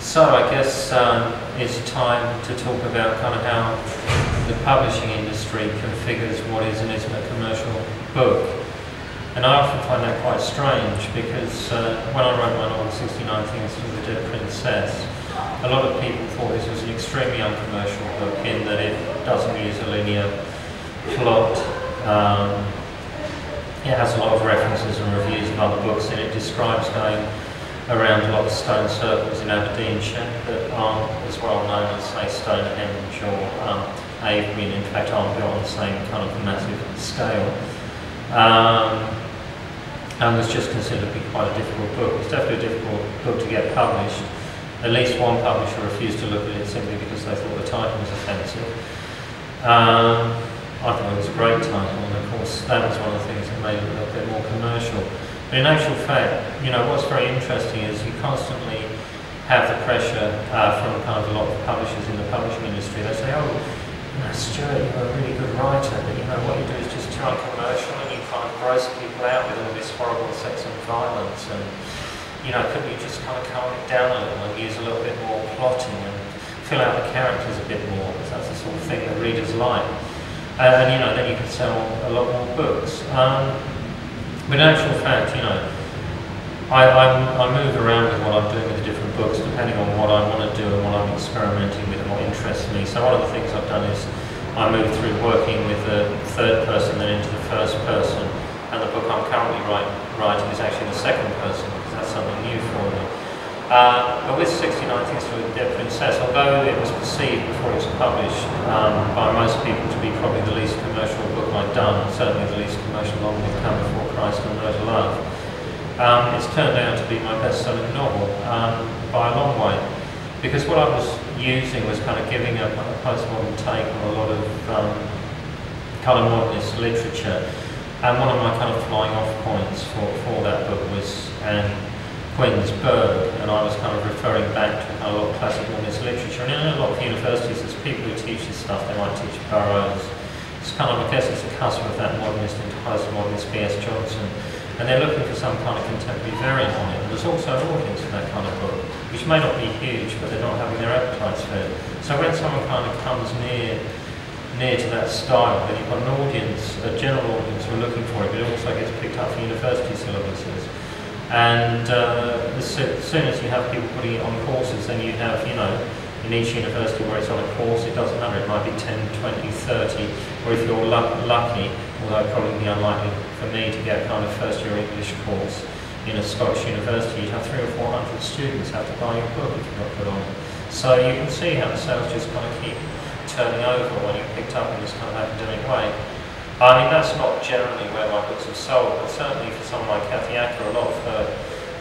So I guess it's time to talk about kind of how the publishing industry configures what is and isn't a commercial book. And I often find that quite strange because when I wrote my novel 69 Things to the Dead Princess, a lot of people thought this was an extremely uncommercial book in that it doesn't use a linear plot. It has a lot of references and reviews of other books, and it describes going around a lot of stone circles in Aberdeenshire that aren't as well known as, say, Stonehenge or Avebury, and in fact aren't built on the same kind of massive scale. And was just considered to be quite a difficult book. It's definitely a difficult book to get published. At least one publisher refused to look at it simply because they thought the title was offensive. I thought it was a great title, and of course that was one of the things that made it a little bit more commercial. But in actual fact, you know, what's very interesting is you constantly have the pressure from kind of a lot of publishers in the publishing industry. They say, oh, you know, Stewart, you're a really good writer, but you know, what you do is just too uncommercial, and you kind of gross people out with all this horrible sex and violence, and you know, couldn't you just kind of calm it down a little and use a little bit more plotting and fill out the characters a bit more, because that's the sort of thing that readers like. And you know, then you can sell a lot more books. But in actual fact, you know, I move around with what I'm doing with the different books depending on what I want to do and what I'm experimenting with and what interests me. So one of the things I've done is I move through working with the third person, then into the first person, and the book I'm currently writing is actually the second person, because that's something new for me. But with 69 Things to the Dead Princess, although it was perceived before it was published by most people to be probably the least commercial book I'd done, certainly the least commercial along with Come Before Christ and Murder Love, it's turned out to be my best-selling novel by a long way. Because what I was using was kind of giving a postmodern take on a lot of kind of modernist literature. And one of my kind of flying off points for that book was Quinn's Berg, and I was kind of referring back to a lot of classic modernist literature. And in a lot of universities, there's people who teach this stuff. They might teach Burroughs. It's kind of, I guess, it's a cusp of that modernist into postmodernist, B.S. Johnson, and they're looking for some kind of contemporary variant on it. And there's also an audience for that kind of book, which may not be huge, but they're not having their appetites fed. So when someone kind of comes near to that style, then you've got an audience, a general audience who are looking for it, but it also gets picked up for university syllabuses. And as soon as you have people putting it on courses, then you have, you know, in each university where it's on a course, it doesn't matter, it might be 10, 20, 30, or if you're lucky, although it'd probably be unlikely for me to get a kind of first-year English course in a Scottish university, you'd have 300 or 400 students have to buy your book if you got put on. So you can see how the sales just kind of keep turning over when you're picked up in this kind of academic way. I mean, that's not generally where my books have sold, but certainly for someone like Kathy Acker, a lot of her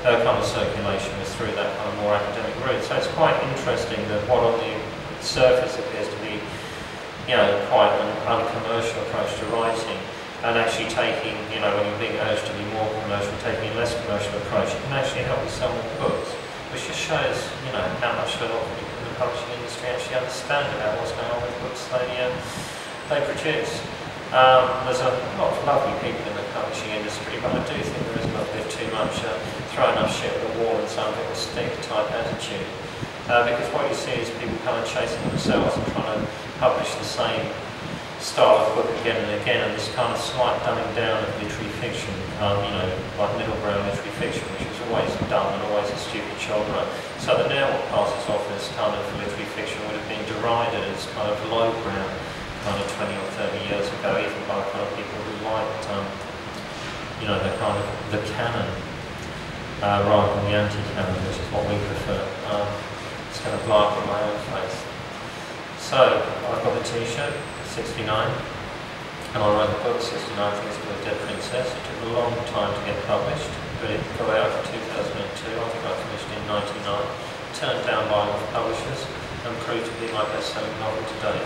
kind of circulation was through that kind of more academic route. So it's quite interesting that what on the surface appears to be, you know, quite an uncommercial approach to writing, and actually taking, you know, when you're being urged to be more commercial, taking a less commercial approach, it can actually help you sell more books, which just shows, you know, how much a lot of people in the publishing industry actually understand about what's going on with books they produce. There's a lot of lovely people in the publishing industry, but I do think there is a little bit too much throw enough shit at the wall and some bit of a stick type attitude. Because what you see is people kind of chasing themselves and trying to publish the same style of book again and again, and this kind of slight dumbing down of literary fiction, you know, like middle ground literary fiction, which was always dumb and always a stupid genre. So that now what passes off as kind of literary fiction would have been derided as kind of low ground, kind of 20 or 30 years ago, even by kind of people who liked, you know, the kind of the canon rather than the anti-canon, which is what we prefer. It's going to blow up in my own face. So I've got the T-shirt, 69, and I wrote the book 69 Things to the Dead Princess. It took a long time to get published, but it got out in 2002. I think I finished in 99. Turned down by a lot of publishers and proved to be my best-selling novel to date.